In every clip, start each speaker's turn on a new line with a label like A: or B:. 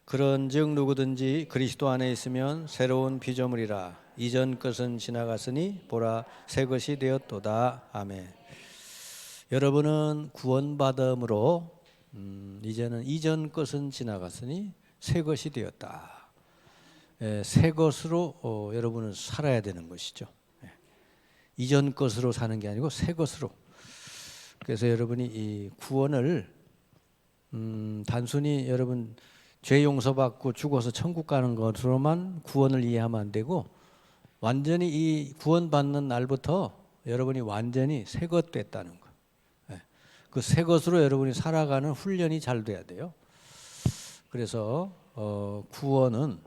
A: 그런즉 누구든지 그리스도 안에 있으면 새로운 피조물이라. 이전 것은 지나갔으니 보라 새 것이 되었도다. 아멘. 여러분은 구원받음으로 이제는 이전 것은 지나갔으니 새 것이 되었다. 새 것으로 여러분은 살아야 되는 것이죠. 이전 것으로 사는 게 아니고 새 것으로. 그래서 여러분이 이 구원을 단순히 여러분 죄 용서받고 죽어서 천국 가는 것으로만 구원을 이해하면 안 되고, 완전히 이 구원받는 날부터 여러분이 완전히 새 것 됐다는 거. 그 새 것으로 여러분이 살아가는 훈련이 잘 돼야 돼요. 그래서 구원은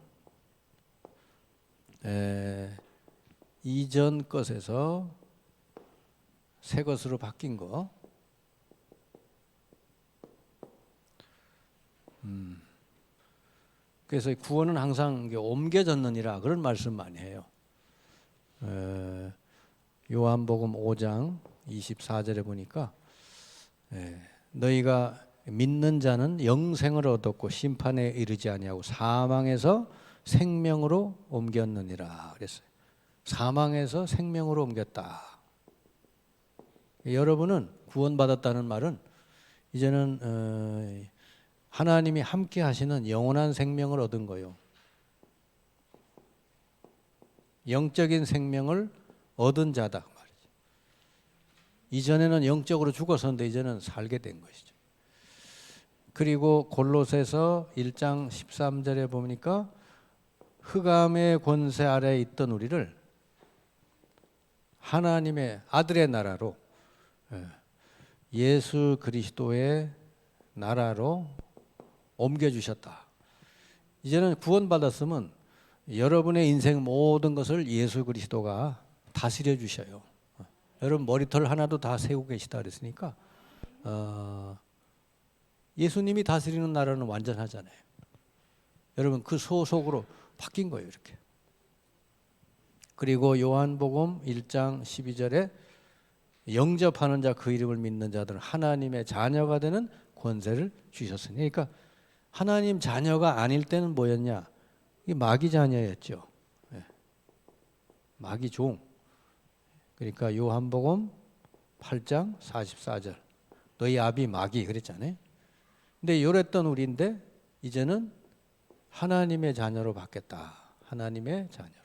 A: 이전 것에서 새 것으로 바뀐 거. 그래서 구원은 항상 옮겨졌느니라 그런 말씀 많이 해요. 요한복음 5장 24절에 보니까 너희가 믿는 자는 영생을 얻었고 심판에 이르지 아니하고 사망에서 생명으로 옮겼느니라 그랬어요. 사망에서 생명으로 옮겼다. 여러분은 구원받았다는 말은 이제는 하나님이 함께 하시는 영원한 생명을 얻은 거예요. 영적인 생명을 얻은 자다 말이죠. 이전에는 영적으로 죽었었는데 이제는 살게 된 것이죠. 그리고 골로새서 1장 13절에 보니까 흑암의 권세 아래에 있던 우리를 하나님의 아들의 나라로, 예수 그리스도의 나라로 옮겨주셨다. 이제는 구원받았으면 여러분의 인생 모든 것을 예수 그리스도가 다스려 주셔요. 여러분 머리털 하나도 다 세우고 계시다 그랬으니까 예수님이 다스리는 나라는 완전하잖아요. 여러분 그 소속으로 바뀐 거예요. 이렇게. 그리고 요한복음 1장 12절에 영접하는 자 그 이름을 믿는 자들은 하나님의 자녀가 되는 권세를 주셨으니, 그러니까 하나님 자녀가 아닐 때는 뭐였냐? 이게 마귀 자녀였죠. 마귀 종. 그러니까 요한복음 8장 44절. 너희 아비 마귀 그랬잖아요. 근데 요랬던 우리인데 이제는 하나님의 자녀로 바뀌었다. 하나님의 자녀로.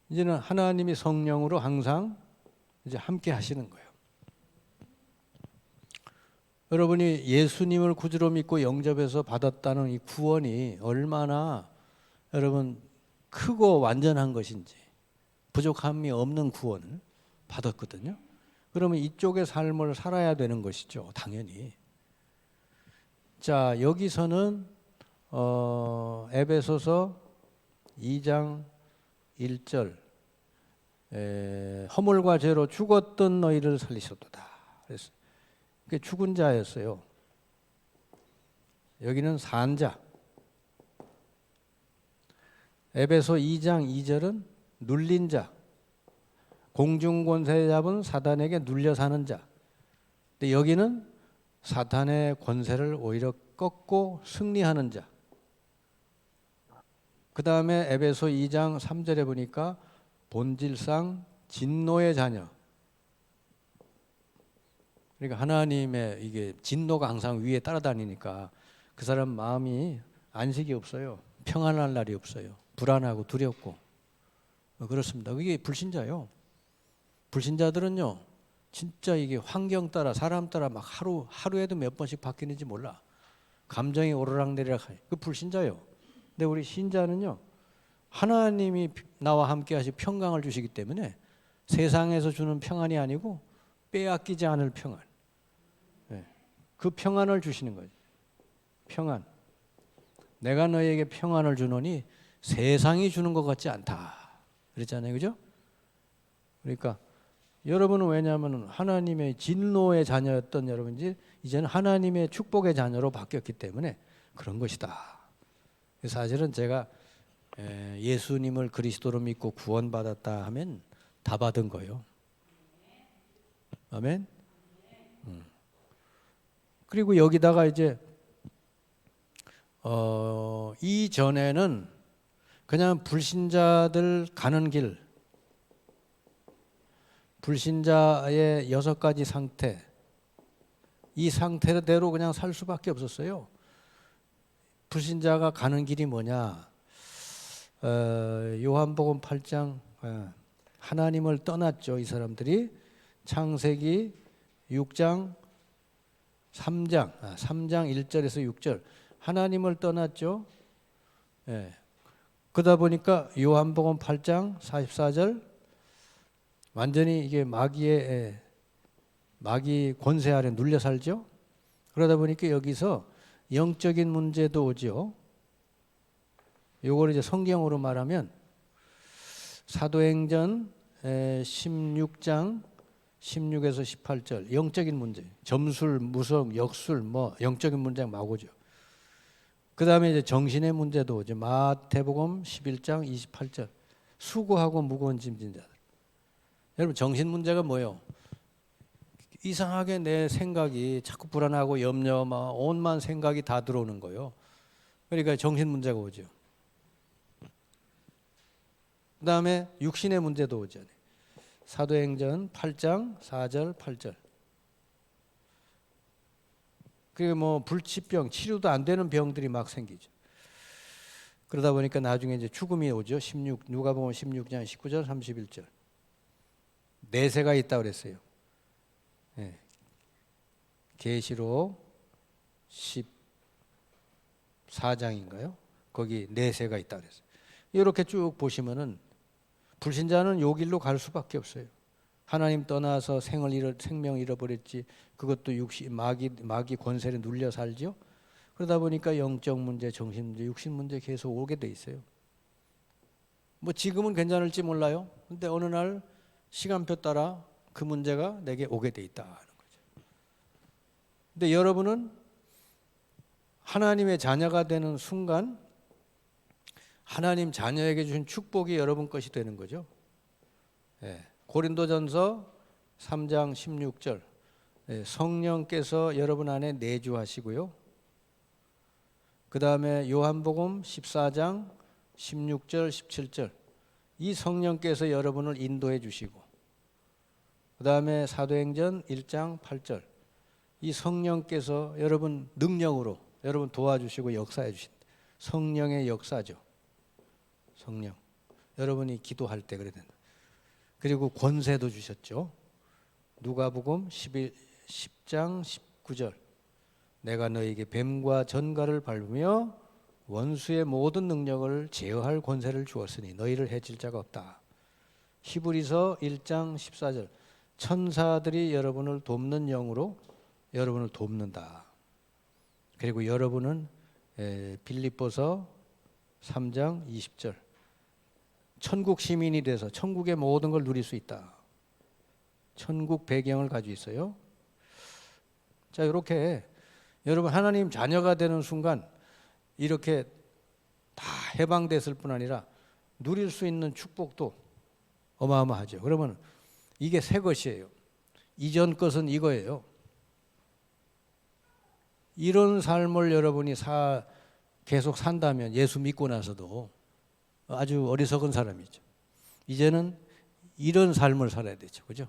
A: 이제는 하나님이 성령으로 항상 이제 함께 하시는 거예요. 여러분이 예수님을 구주로 믿고 영접해서 받았다는 이 구원이 얼마나 여러분 크고 완전한 것인지, 부족함이 없는 구원을 받았거든요. 그러면 이쪽의 삶을 살아야 되는 것이죠. 당연히. 자, 여기서는 에베소서 2장 1절 허물과 죄로 죽었던 너희를 살리셨도다. 그래서 그게 죽은 자였어요. 여기는 산 자. 에베소 2장 2절은 눌린 자. 공중권세 잡은 사단에게 눌려 사는 자. 근데 여기는 사탄의 권세를 오히려 꺾고 승리하는 자. 그 다음에 에베소 2장 3절에 보니까 본질상 진노의 자녀. 그러니까 하나님의 이게 진노가 항상 위에 따라다니니까 그 사람 마음이 안식이 없어요. 평안할 날이 없어요. 불안하고 두렵고 그렇습니다. 그게 불신자요. 불신자들은요, 진짜 이게 환경 따라 사람 따라 막 하루에도 몇 번씩 바뀌는지 몰라. 감정이 오르락내리락 하요. 그 불신자요. 근데 우리 신자는요, 하나님이 나와 함께 하시 평강을 주시기 때문에 세상에서 주는 평안이 아니고 빼앗기지 않을 평안. 그 평안을 주시는 거죠. 평안. 내가 너에게 평안을 주노니 세상이 주는 것 같지 않다. 그랬잖아요. 그죠? 그러니까 여러분은 왜냐하면 하나님의 진노의 자녀였던 여러분이 이제는 하나님의 축복의 자녀로 바뀌었기 때문에 그런 것이다. 사실은 제가 예수님을 그리스도로 믿고 구원받았다 하면 다 받은 거예요. 아멘. 그리고 여기다가 이제 이전에는 그냥 불신자들 가는 길, 불신자의 6가지 상태, 이 상태대로 그냥 살 수밖에 없었어요. 불신자가 가는 길이 뭐냐? 요한복음 8장, 하나님을 떠났죠. 이 사람들이 창세기 6장 3장 1절에서 6절 하나님을 떠났죠. 예. 그러다 보니까 요한복음 8장 44절 완전히 이게 마귀 권세 아래 눌려 살죠. 그러다 보니까 여기서 영적인 문제도 오죠. 요걸 이제 성경으로 말하면 사도행전 16장 16에서 18절 영적인 문제, 점술, 무속, 역술 뭐 영적인 문제 막 오죠. 그 다음에 이제 정신의 문제도 오죠. 마태복음 11장 28절 수고하고 무거운 짐진 자들. 여러분 정신 문제가 뭐예요? 이상하게 내 생각이 자꾸 불안하고 염려, 막 온만 생각이 다 들어오는 거예요. 그러니까 정신 문제가 오죠. 그 다음에 육신의 문제도 오죠. 사도행전 8장 4절 8절. 그리고 뭐 불치병, 치료도 안 되는 병들이 막 생기죠. 그러다 보니까 나중에 이제 죽음이 오죠. 누가복음 16장 19절 31절. 내세가 있다 그랬어요. 네. 계시록 14장인가요? 거기 내세가 있다 그랬어요. 이렇게 쭉 보시면은 불신자는 요 길로 갈 수밖에 없어요. 하나님 떠나서 생명 잃어버렸지. 그것도 마귀 권세를 눌려 살죠. 그러다 보니까 영적 문제, 정신 문제, 육신 문제 계속 오게 돼 있어요. 뭐 지금은 괜찮을지 몰라요. 근데 어느 날 시간표 따라 그 문제가 내게 오게 돼 있다는 거죠. 근데 여러분은 하나님의 자녀가 되는 순간 하나님 자녀에게 주신 축복이 여러분 것이 되는 거죠. 예. 고린도전서 3장 16절 성령께서 여러분 안에 내주하시고요. 그 다음에 요한복음 14장 16절 17절 이 성령께서 여러분을 인도해 주시고, 그 다음에 사도행전 1장 8절 이 성령께서 여러분 능력으로 여러분 도와주시고 역사해 주신다. 성령의 역사죠. 성령. 여러분이 기도할 때 그래야 된다. 그리고 권세도 주셨죠. 누가복음 10장 19절 내가 너에게 뱀과 전갈을 밟으며 원수의 모든 능력을 제어할 권세를 주었으니 너희를 해칠 자가 없다. 히브리서 1장 14절 천사들이 여러분을 돕는 영으로 여러분을 돕는다. 그리고 여러분은 빌립보서 3장 20절 천국 시민이 돼서 천국의 모든 걸 누릴 수 있다. 천국 배경을 가지고 있어요. 자, 이렇게 여러분 하나님 자녀가 되는 순간 이렇게 다 해방됐을 뿐 아니라 누릴 수 있는 축복도 어마어마하죠. 그러면 이게 새 것이에요. 이전 것은 이거예요. 이런 삶을 여러분이 계속 산다면 예수 믿고 나서도 아주 어리석은 사람이죠. 이제는 이런 삶을 살아야 되죠. 그죠?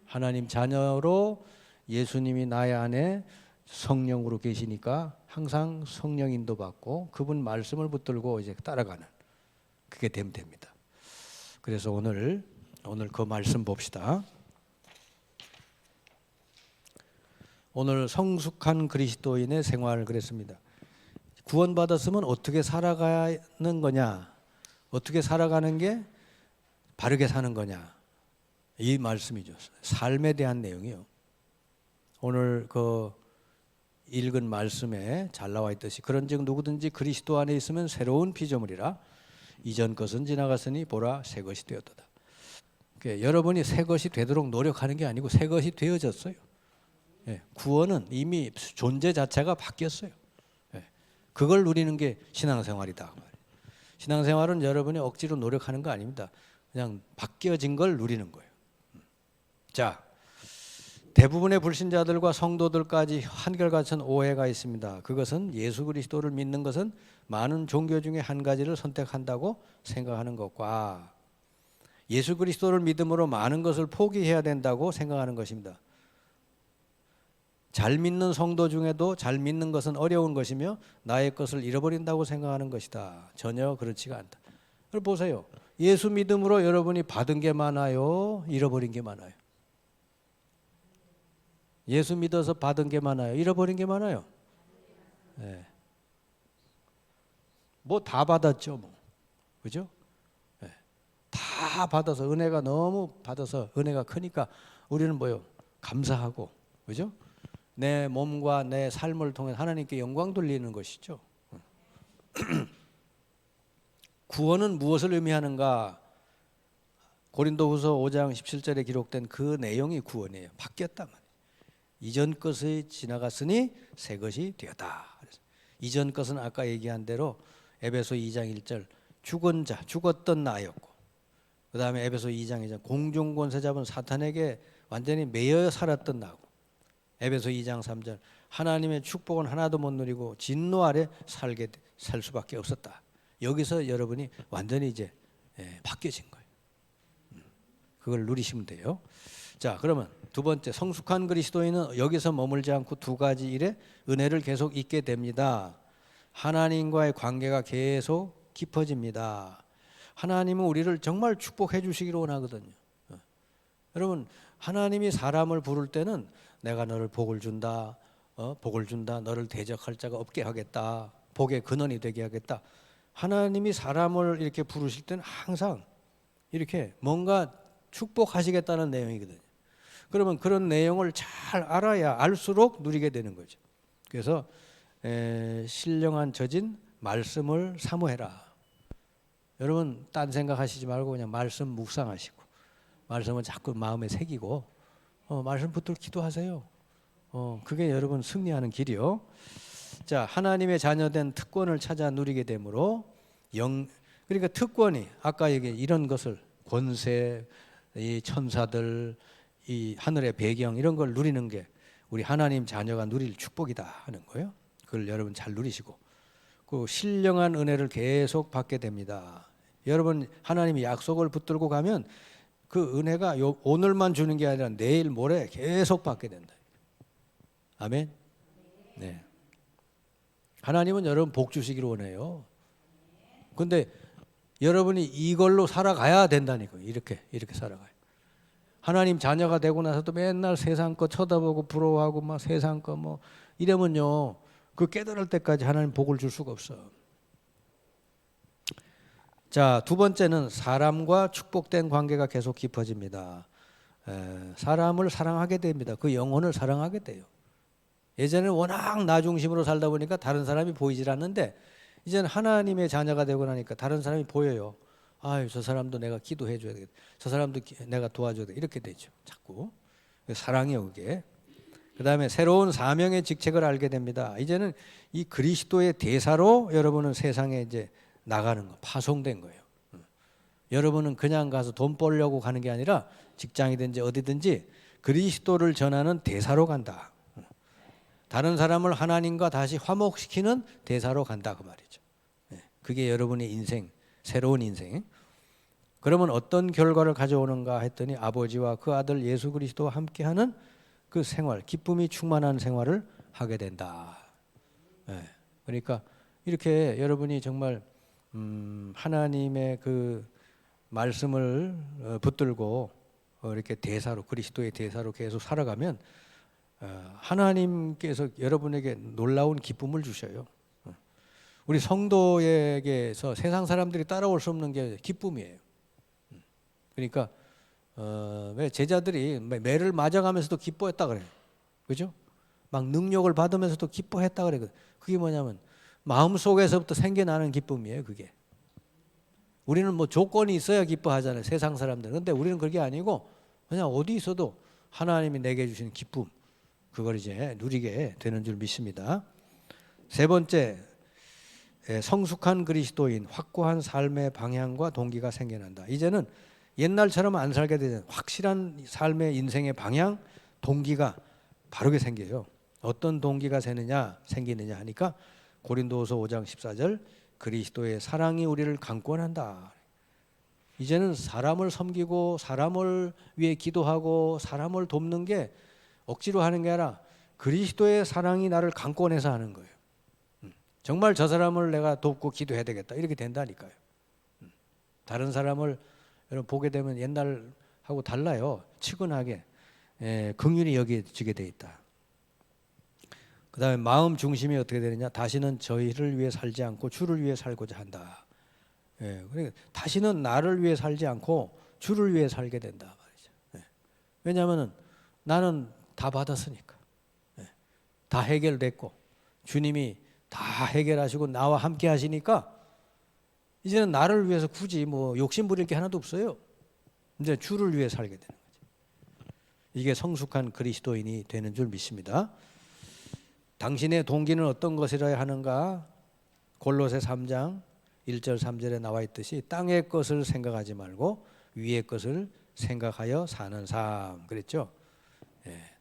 A: 하나님 자녀로 예수님이 나의 안에 성령으로 계시니까 항상 성령 인도 받고 그분 말씀을 붙들고 이제 따라가는 그게 되면 됩니다. 그래서 오늘 그 말씀 봅시다. 오늘 성숙한 그리스도인의 생활을 그랬습니다. 구원받았으면 어떻게 살아가는 거냐? 어떻게 살아가는 게 바르게 사는 거냐? 이 말씀이죠. 삶에 대한 내용이요. 오늘 그 읽은 말씀에 잘 나와 있듯이 그런즉 누구든지 그리스도 안에 있으면 새로운 피조물이라 이전 것은 지나갔으니 보라 새 것이 되었도다. 그러니까 여러분이 새 것이 되도록 노력하는 게 아니고 새 것이 되어졌어요. 구원은 이미 존재 자체가 바뀌었어요. 그걸 누리는 게 신앙생활이다. 신앙생활은 여러분이 억지로 노력하는 거 아닙니다. 그냥 바뀌어진 걸 누리는 거예요. 자, 대부분의 불신자들과 성도들까지 한결같은 오해가 있습니다. 그것은 예수 그리스도를 믿는 것은 많은 종교 중에 한 가지를 선택한다고 생각하는 것과 예수 그리스도를 믿음으로 많은 것을 포기해야 된다고 생각하는 것입니다. 잘 믿는 성도 중에도 잘 믿는 것은 어려운 것이며 나의 것을 잃어버린다고 생각하는 것이다. 전혀 그렇지가 않다. 그럼 보세요. 예수 믿음으로 여러분이 받은 게 많아요? 잃어버린 게 많아요? 예수 믿어서 받은 게 많아요? 잃어버린 게 많아요? 네. 뭐 다 받았죠, 뭐. 그죠? 네. 다 받아서 은혜가 너무 받아서 은혜가 크니까 우리는 뭐요? 감사하고, 그죠? 내 몸과 내 삶을 통해 하나님께 영광 돌리는 것이죠. 구원은 무엇을 의미하는가? 고린도후서 5장 17절에 기록된 그 내용이 구원이에요. 바뀌었다 말이에요. 이전 것이 지나갔으니 새 것이 되었다. 이전 것은 아까 얘기한 대로 에베소 2장 1절 죽은 자, 죽었던 나였고, 그 다음에 에베소 2장 2절 공중 권세 잡은 사탄에게 완전히 매여 살았던 나고, 에베소 2장 3절 하나님의 축복은 하나도 못 누리고 진노 아래 살 수밖에 없었다. 여기서 여러분이 완전히 이제 바뀌어진 거예요. 그걸 누리시면 돼요. 자, 그러면 두 번째, 성숙한 그리스도인은 여기서 머물지 않고 두 가지 일에 은혜를 계속 잊게 됩니다. 하나님과의 관계가 계속 깊어집니다. 하나님은 우리를 정말 축복해 주시기를 원하거든요. 여러분, 하나님이 사람을 부를 때는 내가 너를 복을 준다, 복을 준다, 너를 대적할 자가 없게 하겠다, 복의 근원이 되게 하겠다. 하나님이 사람을 이렇게 부르실 때는 항상 이렇게 뭔가 축복하시겠다는 내용이거든요. 그러면 그런 내용을 잘 알아야 알수록 누리게 되는 거죠. 그래서 신령한 젖인 말씀을 사모해라. 여러분 딴 생각하시지 말고 그냥 말씀 묵상하시고 말씀을 자꾸 마음에 새기고 말씀 붙들고 기도하세요. 그게 여러분 승리하는 길이요. 자, 하나님의 자녀된 특권을 찾아 누리게 되므로 그러니까 특권이 아까 얘기 이런 것을 권세, 이 천사들, 이 하늘의 배경 이런 걸 누리는 게 우리 하나님 자녀가 누릴 축복이다 하는 거예요. 그걸 여러분 잘 누리시고 그 신령한 은혜를 계속 받게 됩니다. 여러분 하나님이 약속을 붙들고 가면 그 은혜가 오늘만 주는 게 아니라 내일 모레 계속 받게 된다. 아멘. 네. 하나님은 여러분 복 주시기를 원해요. 근데 여러분이 이걸로 살아가야 된다니까요. 이렇게 살아가요. 하나님 자녀가 되고 나서도 맨날 세상 거 쳐다보고 부러워하고 막 세상 거 뭐 이러면요. 그 깨달을 때까지 하나님 복을 줄 수가 없어. 자, 두 번째는 사람과 축복된 관계가 계속 깊어집니다. 사람을 사랑하게 됩니다. 그 영혼을 사랑하게 돼요. 예전에는 워낙 나 중심으로 살다 보니까 다른 사람이 보이질 않는데 이제는 하나님의 자녀가 되고 나니까 다른 사람이 보여요. 아유, 저 사람도 내가 기도해 줘야 되겠다. 저 사람도 내가 도와줘야 되겠다. 이렇게 되죠. 자꾸. 사랑이요, 그게. 그 다음에 새로운 사명의 직책을 알게 됩니다. 이제는 이 그리스도의 대사로 여러분은 세상에 이제 나가는 거, 파송된 거예요. 여러분은 그냥 가서 돈 벌려고 가는 게 아니라 직장이든지 어디든지 그리스도를 전하는 대사로 간다. 다른 사람을 하나님과 다시 화목시키는 대사로 간다 그 말이죠. 그게 여러분의 인생, 새로운 인생. 그러면 어떤 결과를 가져오는가 했더니 아버지와 그 아들 예수 그리스도와 함께하는 그 생활, 기쁨이 충만한 생활을 하게 된다. 그러니까 이렇게 여러분이 정말 하나님의 그 말씀을 붙들고 이렇게 대사로 그리스도의 대사로 계속 살아가면 하나님께서 여러분에게 놀라운 기쁨을 주셔요. 우리 성도에게서 세상 사람들이 따라올 수 없는 게 기쁨이에요. 그러니까 왜 제자들이 매를 맞아가면서도 기뻐했다 그래요. 그죠? 막 능력을 받으면서도 기뻐했다 그래요. 그게 뭐냐면 마음속에서부터 생겨나는 기쁨이에요. 그게. 우리는 뭐 조건이 있어야 기뻐하잖아요. 세상 사람들은. 근데 우리는 그게 아니고 그냥 어디 있어도 하나님이 내게 주시는 기쁨 그걸 이제 누리게 되는 줄 믿습니다. 세 번째, 성숙한 그리스도인, 확고한 삶의 방향과 동기가 생겨난다. 이제는 옛날처럼 안 살게 되는 확실한 삶의 인생의 방향, 동기가 바르게 생겨요. 어떤 동기가 생기느냐 하니까 고린도후서 5장 14절 그리스도의 사랑이 우리를 강권한다. 이제는 사람을 섬기고 사람을 위해 기도하고 사람을 돕는 게 억지로 하는 게 아니라 그리스도의 사랑이 나를 강권해서 하는 거예요. 정말 저 사람을 내가 돕고 기도해야 되겠다 이렇게 된다니까요. 다른 사람을 여러분 보게 되면 옛날하고 달라요. 측은하게 긍휼히 여겨지게 돼 있다. 그 다음에 마음 중심이 어떻게 되느냐, 다시는 저희를 위해 살지 않고 주를 위해 살고자 한다. 그러니까 다시는 나를 위해 살지 않고 주를 위해 살게 된다 말이죠. 왜냐하면 나는 다 받았으니까, 다 해결됐고 주님이 다 해결하시고 나와 함께 하시니까 이제는 나를 위해서 굳이 뭐 욕심 부릴 게 하나도 없어요. 이제 주를 위해 살게 되는 거죠. 이게 성숙한 그리스도인이 되는 줄 믿습니다. 당신의 동기는 어떤 것이라 하는가? 골로새 3장 1절 3절에 나와 있듯이 땅의 것을 생각하지 말고 위의 것을 생각하여 사는 삶 그랬죠.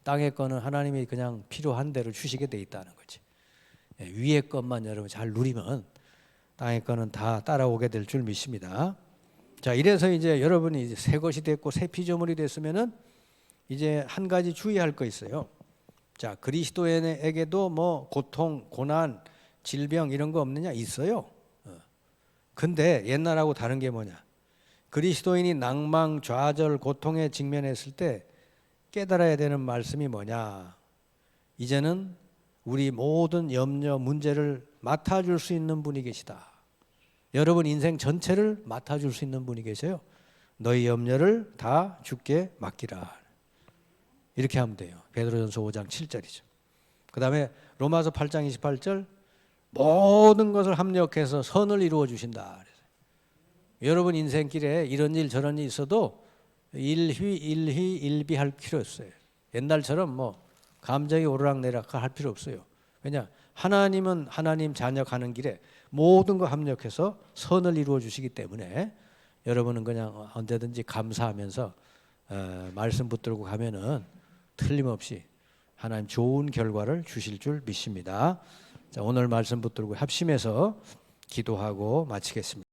A: 땅의 거는 하나님이 그냥 필요한 대로 주시게 돼 있다는 거지. 위의 것만 여러분 잘 누리면 땅의 거는 다 따라오게 될 줄 믿습니다. 자, 이래서 이제 여러분이 이제 새 것이 됐고 새 피조물이 됐으면은 이제 한 가지 주의할 거 있어요. 자, 그리스도인에게도 뭐 고통, 고난, 질병 이런 거 없느냐? 있어요. 근데 옛날하고 다른 게 뭐냐? 그리스도인이 낭망, 좌절, 고통에 직면했을 때 깨달아야 되는 말씀이 뭐냐? 이제는 우리 모든 염려, 문제를 맡아줄 수 있는 분이 계시다. 여러분 인생 전체를 맡아줄 수 있는 분이 계세요. 너희 염려를 다 주께 맡기라. 이렇게 하면 돼요. 베드로전서 5장 7절이죠. 그 다음에 로마서 8장 28절 모든 것을 합력해서 선을 이루어 주신다. 여러분 인생길에 이런 일 저런 일 있어도 일희일비할 필요 없어요. 옛날처럼 뭐 감정이 오르락내리락 할 필요 없어요. 왜냐? 하나님은 하나님 자녀 가는 길에 모든 거 합력해서 선을 이루어 주시기 때문에 여러분은 그냥 언제든지 감사하면서 말씀 붙들고 가면은 틀림없이 하나님 좋은 결과를 주실 줄 믿습니다. 자, 오늘 말씀 붙들고 합심해서 기도하고 마치겠습니다.